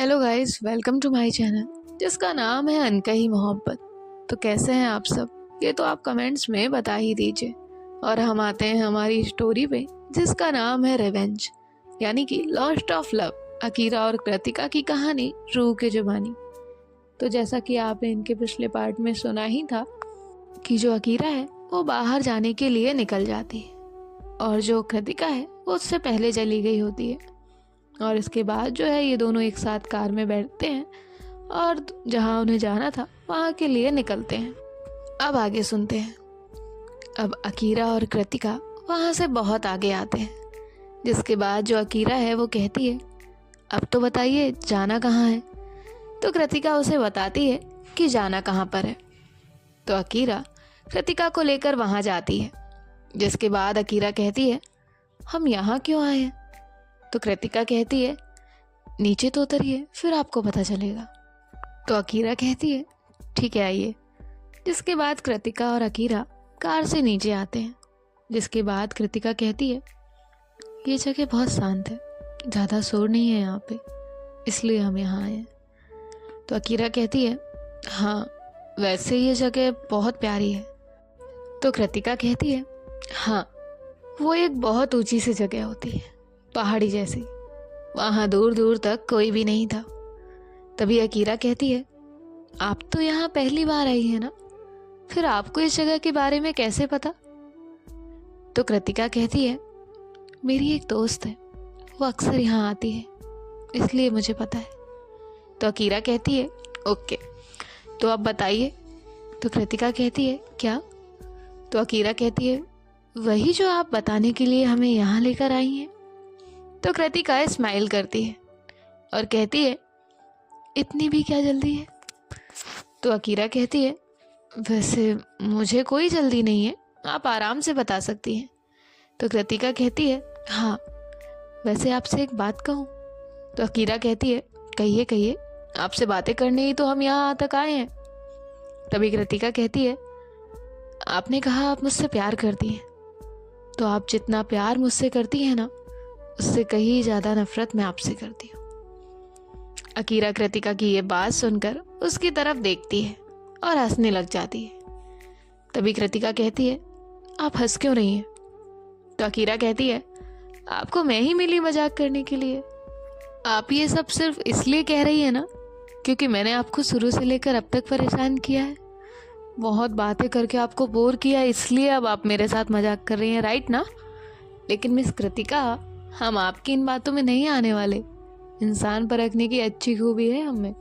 Hello guys, welcome to my channel जिसका नाम है अनकही मोहब्बत। तो कैसे हैं आप सब? ये तो आप कमेंट्स में बता ही दीजिए। और हम आते हैं हमारी स्टोरी पे जिसका नाम है रिवेंज, यानी कि लॉस्ट ऑफ लव, अकीरा और कृतिका की कहानी रूह की जुबानी। तो जैसा कि आपने इनके पिछले पार्ट में सुना ही था कि जो अकीरा है वो बाहर जाने के लिए निकल जाती है और जो कृतिका है वो उससे पहले चली गई होती है। और इसके बाद जो है ये दोनों एक साथ कार में बैठते हैं और जहाँ उन्हें जाना था वहाँ के लिए निकलते हैं। अब आगे सुनते हैं। अब अकीरा और कृतिका वहाँ से बहुत आगे आते हैं, जिसके बाद जो अकीरा है वो कहती है, अब तो बताइए जाना कहाँ है। तो कृतिका उसे बताती है कि जाना कहाँ पर है। तो अकीरा कृतिका को लेकर वहाँ जाती है, जिसके बाद अकीरा कहती है, हम यहाँ क्यों आए हैं? तो कृतिका कहती है, नीचे तो उतरिए फिर आपको पता चलेगा। तो अकीरा कहती है, ठीक है आइए। जिसके बाद कृतिका और अकीरा कार से नीचे आते हैं, जिसके बाद कृतिका कहती है, ये जगह बहुत शांत है, ज़्यादा शोर नहीं है यहाँ पे, इसलिए हम यहाँ आए हैं। तो अकीरा कहती है, हाँ वैसे ये जगह बहुत प्यारी है। तो कृतिका कहती है, हाँ वो एक बहुत ऊंची सी जगह होती है, पहाड़ी जैसी, वहाँ दूर दूर तक कोई भी नहीं था। तभी अकीरा कहती है, आप तो यहाँ पहली बार आई है ना, फिर आपको इस जगह के बारे में कैसे पता? तो कृतिका कहती है, मेरी एक दोस्त है, वो अक्सर यहाँ आती है, इसलिए मुझे पता है। तो अकीरा कहती है, ओके तो अब बताइए। तो कृतिका कहती है, क्या? तो अकीरा कहती है, वही जो आप बताने के लिए हमें यहाँ लेकर आई हैं। तो कृतिका स्माइल करती है और कहती है, इतनी भी क्या जल्दी है? तो अकीरा कहती है, वैसे मुझे कोई जल्दी नहीं है, आप आराम से बता सकती हैं। तो कृतिका कहती है, हाँ वैसे आपसे एक बात कहूँ? तो अकीरा कहती है, कहिए कहिए, आपसे बातें करने ही तो हम यहाँ तक आए हैं। तभी कृतिका कहती है, आपने कहा आप मुझसे प्यार करती हैं, तो आप जितना प्यार मुझसे करती हैं ना, उससे कहीं ज़्यादा नफरत मैं आपसे करती हूँ। अकीरा कृतिका की ये बात सुनकर उसकी तरफ देखती है और हंसने लग जाती है। तभी कृतिका कहती है, आप हंस क्यों रही हैं? तो अकीरा कहती है, आपको मैं ही मिली मजाक करने के लिए। आप ये सब सिर्फ इसलिए कह रही है ना क्योंकि मैंने आपको शुरू से लेकर अब तक परेशान किया है, बहुत बातें करके आपको बोर किया, इसलिए अब आप मेरे साथ मजाक कर रही हैं, राइट ना? लेकिन मिस कृतिका, हम आपकी इन बातों में नहीं आने वाले। इंसान परखने की अच्छी खूबी है हमें,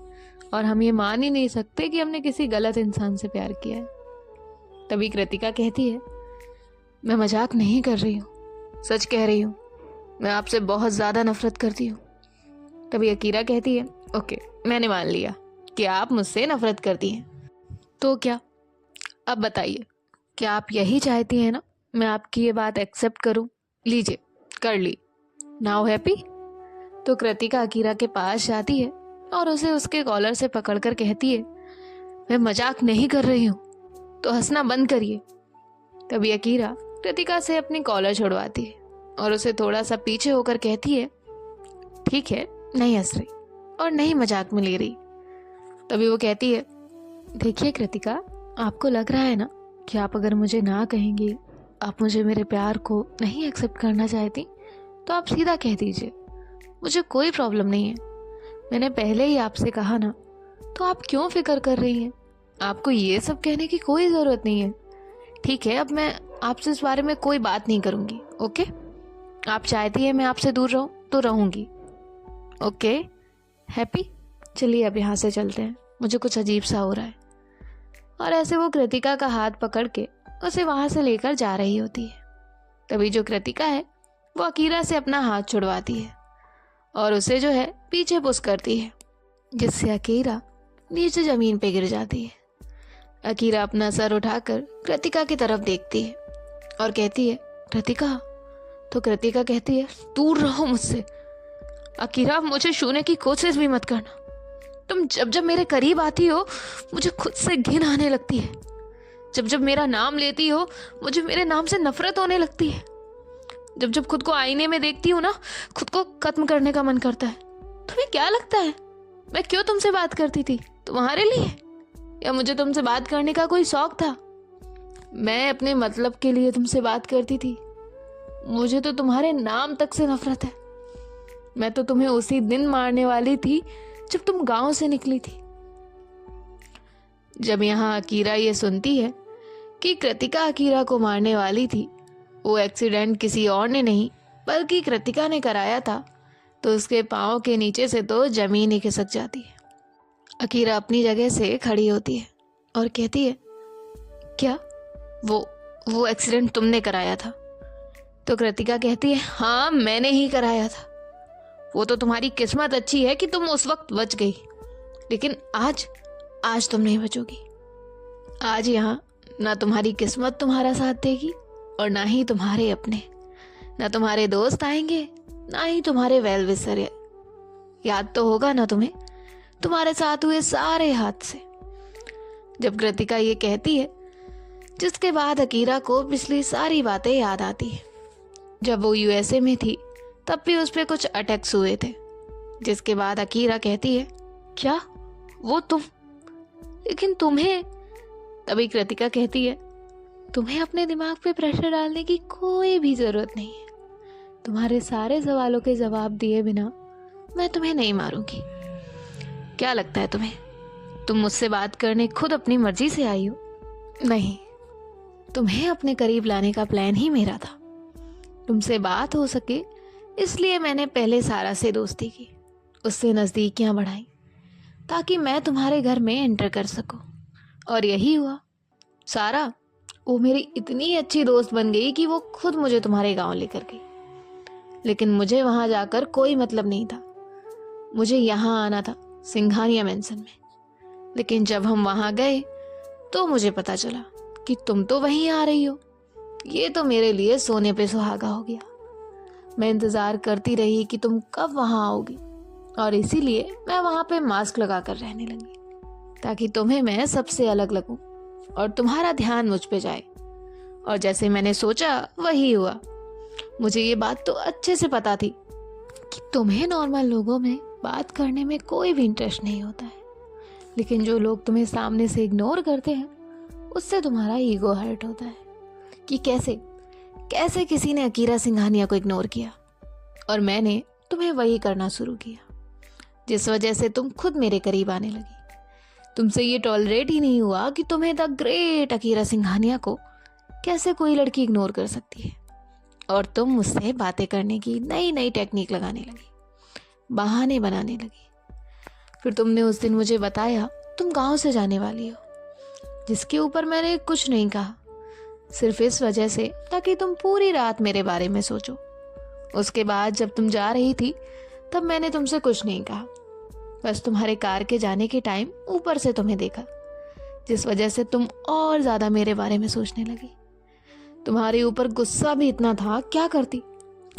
और हम ये मान ही नहीं सकते कि हमने किसी गलत इंसान से प्यार किया है। तभी कृतिका कहती है, मैं मजाक नहीं कर रही हूँ, सच कह रही हूँ, मैं आपसे बहुत ज़्यादा नफरत करती हूँ। तभी अकीरा कहती है, ओके मैंने मान लिया कि आप मुझसे नफरत करती हैं, तो क्या अब बताइए, क्या आप यही चाहती हैं ना मैं आपकी ये बात एक्सेप्ट करूँ? लीजिए कर ली, नाउ हैप्पी? तो कृतिका अकीरा के पास जाती है और उसे उसके कॉलर से पकड़कर कहती है, मैं मजाक नहीं कर रही हूँ, तो हंसना बंद करिए। तभी अकीरा कृतिका से अपनी कॉलर छुड़वाती है और उसे थोड़ा सा पीछे होकर कहती है, ठीक है नहीं हंस रही और नहीं मजाक में ले रही। तभी वो कहती है, देखिए कृतिका, आपको लग रहा है ना कि आप अगर मुझे ना कहेंगी, आप मुझे मेरे प्यार को नहीं एक्सेप्ट करना चाहती, तो आप सीधा कह दीजिए, मुझे कोई प्रॉब्लम नहीं है। मैंने पहले ही आपसे कहा ना, तो आप क्यों फिक्र कर रही हैं? आपको ये सब कहने की कोई ज़रूरत नहीं है। ठीक है, अब मैं आपसे इस बारे में कोई बात नहीं करूँगी, ओके? आप चाहती हैं मैं आपसे दूर रहूँ तो रहूँगी, ओके हैप्पी? चलिए अब यहाँ से चलते हैं, मुझे कुछ अजीब सा हो रहा है। और ऐसे वो कृतिका का हाथ पकड़ के उसे वहाँ से लेकर जा रही होती है। तभी जो कृतिका है वो अकीरा से अपना हाथ छुड़वाती है और उसे जो है पीछे पुश करती है, जिससे अकीरा नीचे जमीन पे गिर जाती है। अकीरा अपना सर उठाकर कृतिका की तरफ देखती है और कहती है, कृतिका? तो कृतिका कहती है, दूर रहो मुझसे। अकीरा, मुझे छूने की कोशिश भी मत करना। तुम जब जब मेरे करीब आती हो मुझे खुद से घिन आने लगती है। जब जब मेरा नाम लेती हो मुझे मेरे नाम से नफरत होने लगती है। जब जब खुद को आईने में देखती हूँ ना, खुद को खत्म करने का मन करता है। तुम्हें क्या लगता है मैं क्यों तुमसे बात करती थी? तुम्हारे लिए? या मुझे तुमसे बात करने का कोई शौक था? मैं अपने मतलब के लिए तुमसे बात करती थी। मुझे तो तुम्हारे नाम तक से नफरत है। मैं तो तुम्हें उसी दिन मारने वाली थी जब तुम गांव से निकली थी। जब यहाँ अकीरा ये सुनती है कि कृतिका अकीरा को मारने वाली थी, वो एक्सीडेंट किसी और ने नहीं बल्कि कृतिका ने कराया था, तो उसके पाँव के नीचे से तो जमीन ही खिसक जाती है। अकीरा अपनी जगह से खड़ी होती है और कहती है, क्या वो एक्सीडेंट तुमने कराया था? तो कृतिका कहती है, हाँ मैंने ही कराया था। वो तो तुम्हारी किस्मत अच्छी है कि तुम उस वक्त बच गई, लेकिन आज तुम नहीं बचोगी। आज यहाँ ना तुम्हारी किस्मत तुम्हारा साथ देगी और ना ही तुम्हारे अपने, ना तुम्हारे दोस्त आएंगे ना ही तुम्हारे वेल विशर। याद तो होगा ना तुम्हें तुम्हारे साथ हुए सारे हादसे। जब कृतिका ये कहती है, जिसके बाद अकीरा को पिछली सारी बातें याद आती है। जब वो यूएसए में थी तब भी उस पर कुछ अटैक्स हुए थे। जिसके बाद अकीरा कहती है, क्या वो तुम? लेकिन तुम्हें? तभी कृतिका कहती है, तुम्हें अपने दिमाग पे प्रेशर डालने की कोई भी जरूरत नहीं है। तुम्हारे सारे सवालों के जवाब दिए बिना मैं तुम्हें नहीं मारूंगी। क्या लगता है तुम्हें? तुम मुझसे बात करने खुद अपनी मर्जी से आई हो? नहीं, तुम्हें अपने करीब लाने का प्लान ही मेरा था। तुमसे बात हो सके इसलिए मैंने पहले सारा से दोस्ती की, उससे नज़दीकियां बढ़ाई ताकि मैं तुम्हारे घर में एंटर कर सकूं। और यही हुआ। सारा वो मेरी इतनी अच्छी दोस्त बन गई कि वो खुद मुझे तुम्हारे गांव लेकर गई। लेकिन मुझे वहां जाकर कोई मतलब नहीं था। मुझे यहाँ आना था, सिंघानिया मेंशन में। लेकिन जब हम वहां गए तो मुझे पता चला कि तुम तो वहीं आ रही हो। ये तो मेरे लिए सोने पे सुहागा हो गया। मैं इंतजार करती रही कि तुम कब वहां आओगी, और इसीलिए मैं वहां पे मास्क लगा कर रहने लगी ताकि तुम्हें मैं सबसे अलग लगूं और तुम्हारा ध्यान मुझ पे जाए। और जैसे मैंने सोचा वही हुआ। मुझे ये बात तो अच्छे से पता थी कि तुम्हें नॉर्मल लोगों में बात करने में कोई भी इंटरेस्ट नहीं होता है, लेकिन जो लोग तुम्हें सामने से इग्नोर करते हैं उससे तुम्हारा ईगो हर्ट होता है कि कैसे किसी ने अकीरा सिंघानिया को इग्नोर किया। और मैंने तुम्हें वही करना शुरू किया, जिस वजह से तुम खुद मेरे करीब आने लगी। तुमसे ये टॉलरेट ही नहीं हुआ कि तुम्हें द ग्रेट अकीरा सिंघानिया को कैसे कोई लड़की इग्नोर कर सकती है। और तुम मुझसे बातें करने की नई नई टेक्निक लगाने लगी, बहाने बनाने लगी। फिर तुमने उस दिन मुझे बताया तुम गांव से जाने वाली हो, जिसके ऊपर मैंने कुछ नहीं कहा, सिर्फ इस वजह से ताकि तुम पूरी रात मेरे बारे में सोचो। उसके बाद जब तुम जा रही थी तब मैंने तुमसे कुछ नहीं कहा, बस तुम्हारे कार के जाने के टाइम ऊपर से तुम्हें देखा, जिस वजह से तुम और ज्यादा मेरे बारे में सोचने लगी। तुम्हारे ऊपर गुस्सा भी इतना था, क्या करती,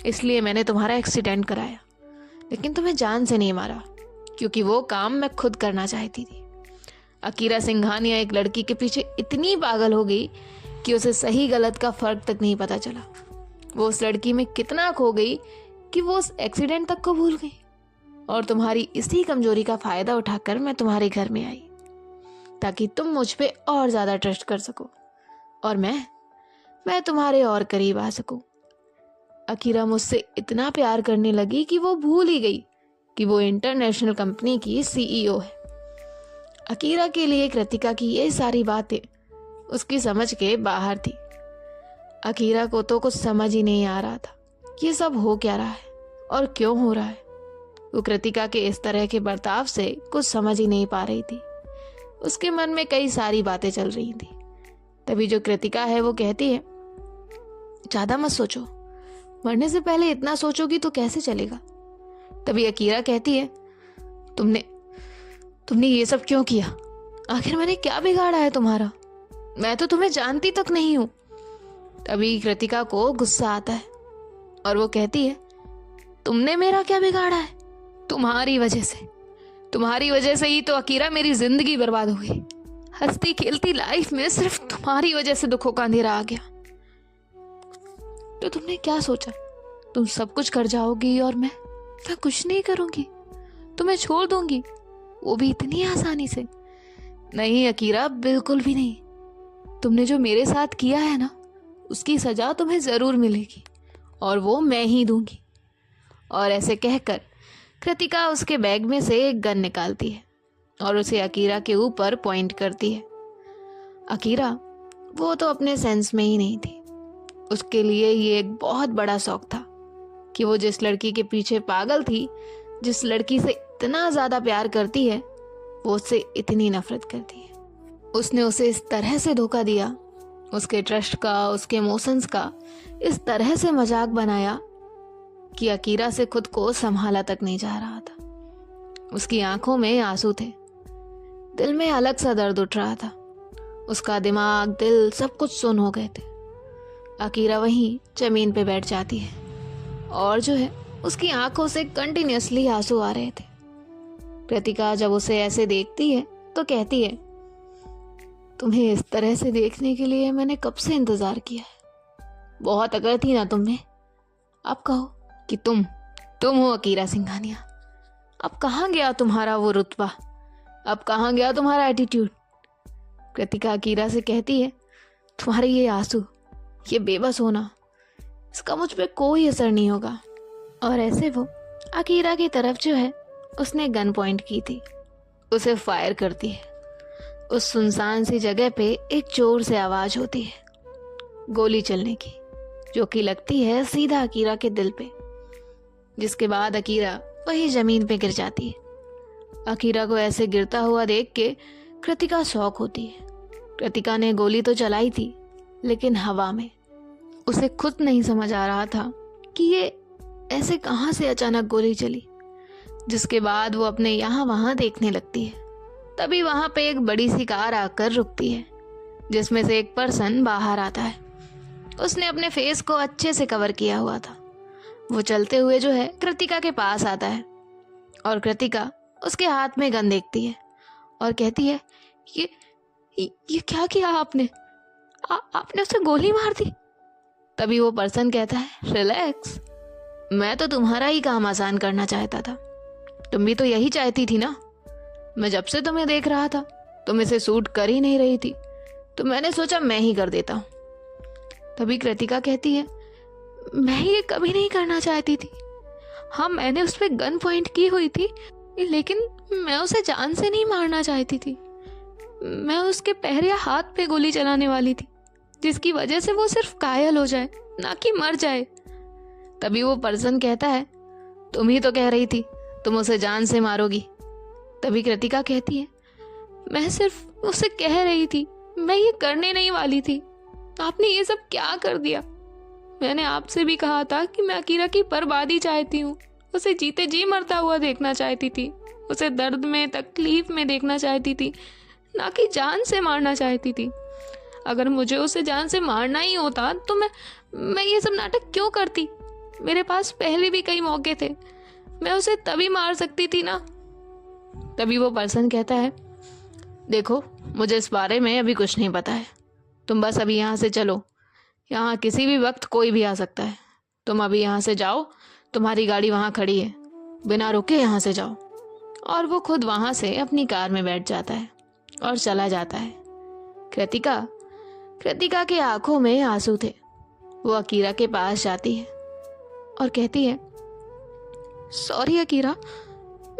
इसलिए मैंने तुम्हारा एक्सीडेंट कराया। लेकिन तुम्हें जान से नहीं मारा, क्योंकि वो काम मैं खुद करना चाहती थी। अकीरा सिंघानिया एक लड़की के पीछे इतनी पागल हो गई कि उसे सही गलत का फर्क तक नहीं पता चला। वो उस लड़की में कितना खो गई कि वो उस एक्सीडेंट तक को भूल गई। और तुम्हारी इसी कमजोरी का फायदा उठाकर मैं तुम्हारे घर में आई ताकि तुम मुझ पे और ज्यादा ट्रस्ट कर सको और मैं तुम्हारे और करीब आ सकूं। अकीरा मुझसे इतना प्यार करने लगी कि वो भूल ही गई कि वो इंटरनेशनल कंपनी की सीईओ है। अकीरा के लिए कृतिका की ये सारी बातें उसकी समझ के बाहर थी। अकीरा को तो कुछ समझ ही नहीं आ रहा था ये सब हो क्या रहा है और क्यों हो रहा है। वो कृतिका के इस तरह के बर्ताव से कुछ समझ ही नहीं पा रही थी। उसके मन में कई सारी बातें चल रही थी। तभी जो कृतिका है वो कहती है, ज्यादा मत सोचो, मरने से पहले इतना सोचोगी तो कैसे चलेगा। तभी अकीरा कहती है, तुमने ये सब क्यों किया? आखिर मैंने क्या बिगाड़ा है तुम्हारा? मैं तो तुम्हें जानती तक नहीं हूं। तभी कृतिका को गुस्सा आता है और वो कहती है, तुमने मेरा क्या बिगाड़ा है? तुम्हारी वजह से ही तो अकीरा मेरी जिंदगी बर्बाद हो गई। हंसती खेलती लाइफ में सिर्फ तुम्हारी वजह से दुखों का अंधेरा आ गया। तो तुमने क्या सोचा, तुम सब कुछ कर जाओगी और मैं कुछ नहीं करूंगी, तुम्हें छोड़ दूंगी? वो भी इतनी आसानी से? नहीं अकीरा, बिल्कुल भी नहीं। तुमने जो मेरे साथ किया है ना, उसकी सजा तुम्हें ज़रूर मिलेगी, और वो मैं ही दूंगी। और ऐसे कहकर कृतिका उसके बैग में से एक गन निकालती है और उसे अकीरा के ऊपर पॉइंट करती है। अकीरा वो तो अपने सेंस में ही नहीं थी। उसके लिए ये एक बहुत बड़ा शौक था कि वो जिस लड़की के पीछे पागल थी, जिस लड़की से इतना ज़्यादा प्यार करती है, वो उससे इतनी नफरत करती है। उसने उसे इस तरह से धोखा दिया, उसके ट्रस्ट का, उसके इमोशंस का इस तरह से मजाक बनाया कि अकीरा से खुद को संभाला तक नहीं जा रहा था। उसकी आंखों में आंसू थे, दिल में अलग सा दर्द उठ रहा था। उसका दिमाग, दिल सब कुछ सुन्न हो गए थे। अकीरा वहीं जमीन पे बैठ जाती है और जो है उसकी आंखों से कंटिन्यूअसली आंसू आ रहे थे। कृतिका जब उसे ऐसे देखती है तो कहती है, तुम्हें इस तरह से देखने के लिए मैंने कब से इंतजार किया है। बहुत अकड़ थी ना तुम में। अब कहो कि तुम हो अकीरा सिंघानिया। अब कहाँ गया तुम्हारा वो रुतबा? अब कहाँ गया तुम्हारा एटीट्यूड? कृतिका अकीरा से कहती है, तुम्हारे ये आंसू, ये बेबस होना, इसका मुझ पे कोई असर नहीं होगा। और ऐसे वो अकीरा की तरफ जो है उसने गन पॉइंट की थी, उसे फायर करती है। उस सुनसान सी जगह पे एक जोर से आवाज होती है गोली चलने की, जो कि लगती है सीधा अकीरा के दिल पे, जिसके बाद अकीरा वही जमीन पे गिर जाती है। अकीरा को ऐसे गिरता हुआ देख के कृतिका शॉक होती है। कृतिका ने गोली तो चलाई थी, लेकिन हवा में। उसे खुद नहीं समझ आ रहा था कि ये ऐसे कहाँ से अचानक गोली चली। जिसके बाद वो अपने यहाँ वहाँ देखने लगती है। तभी वहाँ पे एक बड़ी सी कार आकर रुकती है, जिसमें से एक पर्सन बाहर आता है। उसने अपने फेस को अच्छे से कवर किया हुआ था। वो चलते हुए जो है कृतिका के पास आता है और कृतिका उसके हाथ में गन देखती है और कहती है, ये क्या किया आपने? आपने उसे गोली मार दी। तभी वो पर्सन कहता है, रिलैक्स, मैं तो तुम्हारा ही काम आसान करना चाहता था। तुम भी तो यही चाहती थी ना। मैं जब से तुम्हें देख रहा था तुम इसे सूट कर ही नहीं रही थी, तो मैंने सोचा मैं ही कर देता हूँ। तभी कृतिका कहती है, मैं ये कभी नहीं करना चाहती थी। हाँ, मैंने उस पर गन पॉइंट की हुई थी, लेकिन मैं उसे जान से नहीं मारना चाहती थी। मैं उसके पैर या हाथ पे गोली चलाने वाली थी, जिसकी वजह से वो सिर्फ घायल हो जाए, ना कि मर जाए। तभी वो पर्सन कहता है, तुम ही तो कह रही थी तुम उसे जान से मारोगी। तभी कृतिका कहती है, मैं सिर्फ उसे कह रही थी, मैं ये करने नहीं वाली थी। आपने ये सब क्या कर दिया? मैंने आपसे भी कहा था कि मैं अकीरा की बर्बादी चाहती हूँ। उसे जीते जी मरता हुआ देखना चाहती थी, उसे दर्द में, तकलीफ में देखना चाहती थी, ना कि जान से मारना चाहती थी। अगर मुझे उसे जान से मारना ही होता तो मैं ये सब नाटक क्यों करती? मेरे पास पहले भी कई मौके थे, मैं उसे तभी मार सकती थी ना। तभी वो पर्सन कहता है, देखो, मुझे इस बारे में अभी कुछ नहीं पता है। तुम बस अभी यहाँ से चलो, यहाँ किसी भी वक्त कोई भी आ सकता है। तुम अभी यहाँ से जाओ, तुम्हारी गाड़ी वहाँ खड़ी है, बिना रुके यहाँ से जाओ। और वो खुद वहाँ से अपनी कार में बैठ जाता है और चला जाता है। कृतिका के आंखों में आंसू थे। वो अकीरा के पास जाती है और कहती है, सॉरी अकीरा,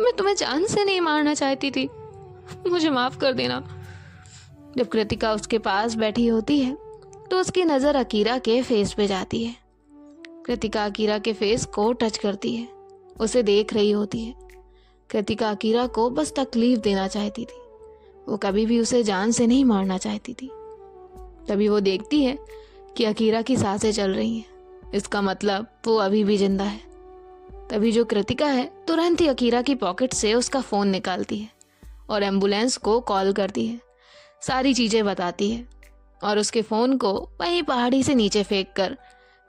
मैं तुम्हें जान से नहीं मारना चाहती थी, मुझे माफ कर देना। जब कृतिका उसके पास बैठी होती है तो उसकी नज़र अकीरा के फेस पे जाती है। कृतिका अकीरा के फेस को टच करती है, उसे देख रही होती है। कृतिका अकीरा को बस तकलीफ देना चाहती थी, वो कभी भी उसे जान से नहीं मारना चाहती थी। तभी वो देखती है कि अकीरा की सांसें चल रही हैं, इसका मतलब वो अभी भी जिंदा है। तभी जो कृतिका है तुरंत ही अकीरा की पॉकेट से उसका फ़ोन निकालती है और एम्बुलेंस को कॉल करती है, सारी चीज़ें बताती है और उसके फ़ोन को वहीं पहाड़ी से नीचे फेंक कर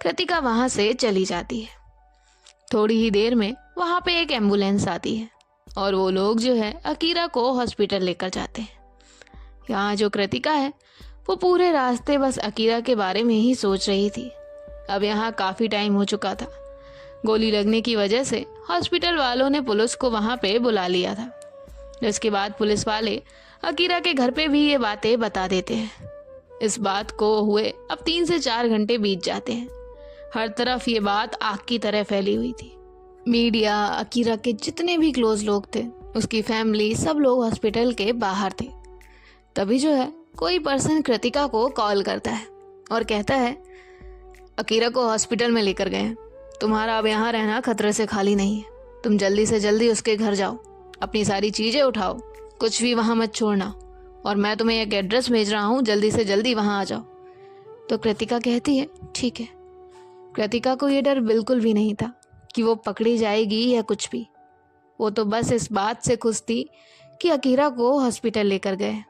कृतिका वहाँ से चली जाती है। थोड़ी ही देर में वहाँ पे एक एम्बुलेंस आती है और वो लोग जो है अकीरा को हॉस्पिटल लेकर जाते हैं। यहाँ जो कृतिका है वो पूरे रास्ते बस अकीरा के बारे में ही सोच रही थी। अब यहाँ काफ़ी टाइम हो चुका था। गोली लगने की वजह से हॉस्पिटल वालों ने पुलिस को वहाँ पे बुला लिया था जिसके बाद पुलिस वाले अकीरा के घर पे भी ये बातें बता देते हैं। इस बात को हुए अब 3 से 4 घंटे बीत जाते हैं। हर तरफ ये बात आग की तरह फैली हुई थी। मीडिया, अकीरा के जितने भी क्लोज लोग थे, उसकी फैमिली, सब लोग हॉस्पिटल के बाहर थे। तभी जो है कोई पर्सन कृतिका को कॉल करता है और कहता है, अकीरा को हॉस्पिटल में लेकर गए हैं, तुम्हारा अब यहाँ रहना खतरे से खाली नहीं है, तुम जल्दी से जल्दी उसके घर जाओ, अपनी सारी चीजें उठाओ, कुछ भी वहां मत छोड़ना, और मैं तुम्हें एक एड्रेस भेज रहा हूँ, जल्दी से जल्दी वहां आ जाओ। तो कृतिका कहती है ठीक है। कृतिका को ये डर बिल्कुल भी नहीं था कि वो पकड़ी जाएगी या कुछ भी। वो तो बस इस बात से खुश थी कि अकीरा को हॉस्पिटल लेकर गए।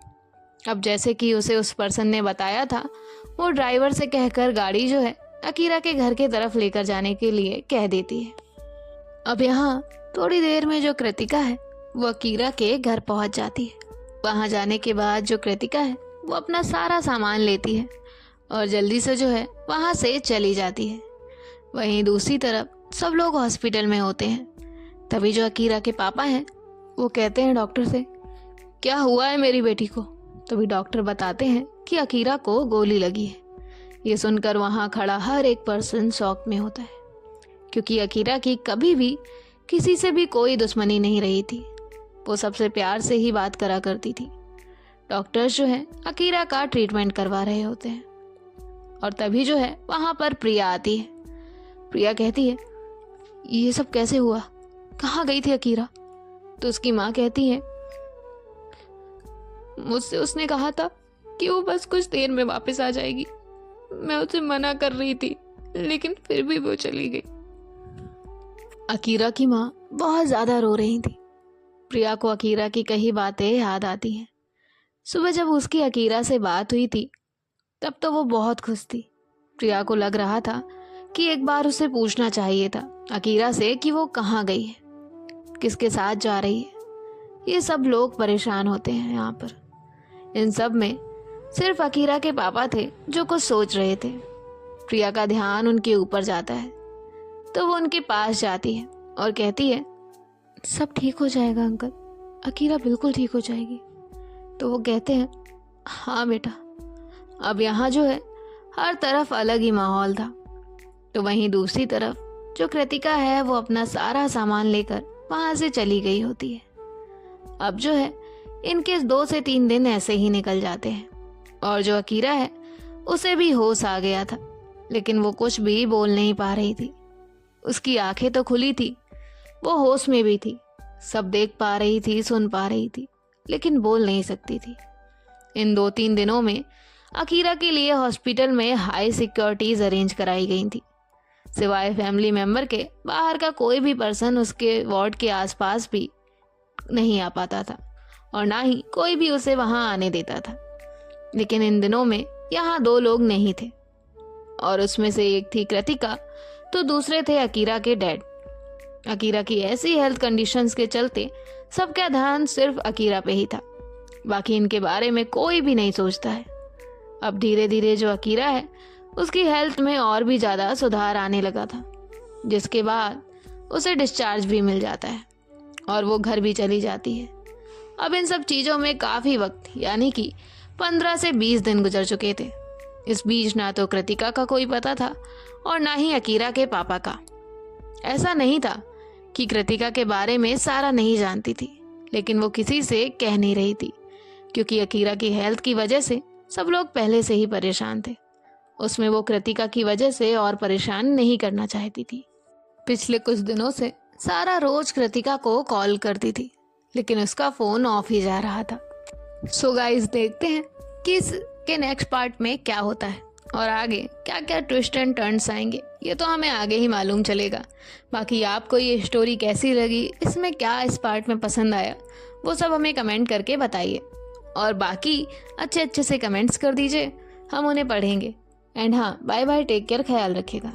अब जैसे कि उसे उस पर्सन ने बताया था, वो ड्राइवर से कहकर गाड़ी जो है अकीरा के घर के तरफ लेकर जाने के लिए कह देती है। अब यहाँ थोड़ी देर में जो कृतिका है वो अकीरा के घर पहुंच जाती है। वहां जाने के बाद जो कृतिका है वो अपना सारा सामान लेती है और जल्दी से जो है वहां से चली जाती है। वहीं दूसरी तरफ सब लोग हॉस्पिटल में होते हैं। तभी जो अकीरा के पापा हैं वो कहते हैं डॉक्टर से, क्या हुआ है मेरी बेटी को? तभी डॉक्टर बताते हैं कि अकीरा को गोली लगी है। ये सुनकर वहां खड़ा हर एक पर्सन शॉक में होता है, क्योंकि अकीरा की कभी भी किसी से भी कोई दुश्मनी नहीं रही थी। वो सबसे प्यार से ही बात करा करती थी। डॉक्टर्स जो है अकीरा का ट्रीटमेंट करवा रहे होते हैं और तभी जो है वहां पर प्रिया आती है। प्रिया कहती है, ये सब कैसे हुआ? कहाँ गई थी अकीरा? तो उसकी माँ कहती है, मुझसे उसने कहा था कि वो बस कुछ देर में वापस आ जाएगी। मैं उसे मना कर रही थी, लेकिन फिर भी वो चली गई। अकीरा की माँ बहुत ज्यादा रो रही थी। प्रिया को अकीरा की कई बातें याद आती हैं। सुबह जब उसकी अकीरा से बात हुई थी तब तो वो बहुत खुश थी। प्रिया को लग रहा था कि एक बार उसे पूछना चाहिए था अकीरा से कि वो कहाँ गई है, किसके साथ जा रही है। ये सब लोग परेशान होते हैं यहाँ पर। इन सब में सिर्फ अकीरा के पापा थे जो कुछ सोच रहे थे। प्रिया का ध्यान उनके ऊपर जाता है तो वो उनके पास जाती है और कहती है, सब ठीक हो जाएगा अंकल, अकीरा बिल्कुल ठीक हो जाएगी। तो वो कहते हैं, हाँ बेटा। अब यहाँ जो है हर तरफ अलग ही माहौल था। तो वहीं दूसरी तरफ जो कृतिका है वो अपना सारा सामान लेकर वहां से चली गई होती है। अब जो है इनके 2 से 3 दिन ऐसे ही निकल जाते हैं और जो अकीरा है उसे भी होश आ गया था, लेकिन वो कुछ भी बोल नहीं पा रही थी। उसकी आंखें तो खुली थी, वो होश में भी थी, सब देख पा रही थी, सुन पा रही थी, लेकिन बोल नहीं सकती थी। इन 2-3 दिनों में अकीरा के लिए हॉस्पिटल में हाई सिक्योरिटीज अरेंज कराई गई थी। सिवाय फैमिली मेंबर के बाहर का कोई भी पर्सन उसके वार्ड के आसपास भी नहीं आ पाता था और ना ही कोई भी उसे वहां आने देता था। लेकिन इन दिनों में यहाँ 2 लोग नहीं थे और उसमें से एक थी कृतिका तो दूसरे थे अकीरा के डैड। अकीरा की ऐसी हेल्थ कंडीशंस के चलते सबका ध्यान सिर्फ अकीरा पे ही था, बाकी इनके बारे में कोई भी नहीं सोचता है। अब धीरे धीरे जो अकीरा है उसकी हेल्थ में और भी ज़्यादा सुधार आने लगा था, जिसके बाद उसे डिस्चार्ज भी मिल जाता है और वो घर भी चली जाती है। अब इन सब चीज़ों में काफ़ी वक्त यानी कि 15 से 20 दिन गुजर चुके थे। इस बीच ना तो कृतिका का कोई पता था और ना ही अकीरा के पापा का। ऐसा नहीं था कि कृतिका के बारे में सारा नहीं जानती थी, लेकिन वो किसी से कह नहीं रही थी क्योंकि अकीरा की हेल्थ की वजह से सब लोग पहले से ही परेशान थे। उसमें वो कृतिका की वजह से और परेशान नहीं करना चाहती थी। पिछले कुछ दिनों से सारा रोज कृतिका को कॉल करती थी, लेकिन उसका फोन ऑफ ही जा रहा था। सो गाइस, देखते हैं कि इसके नेक्स्ट पार्ट में क्या होता है और आगे क्या क्या ट्विस्ट एंड टर्न्स आएंगे, ये तो हमें आगे ही मालूम चलेगा। बाकी आपको ये स्टोरी कैसी लगी, इसमें क्या इस पार्ट में पसंद आया, वो सब हमें कमेंट करके बताइए और बाकी अच्छे से कमेंट्स कर दीजिए, हम उन्हें पढ़ेंगे। एंड हाँ, बाय बाय, टेक केयर, ख्याल रखिएगा।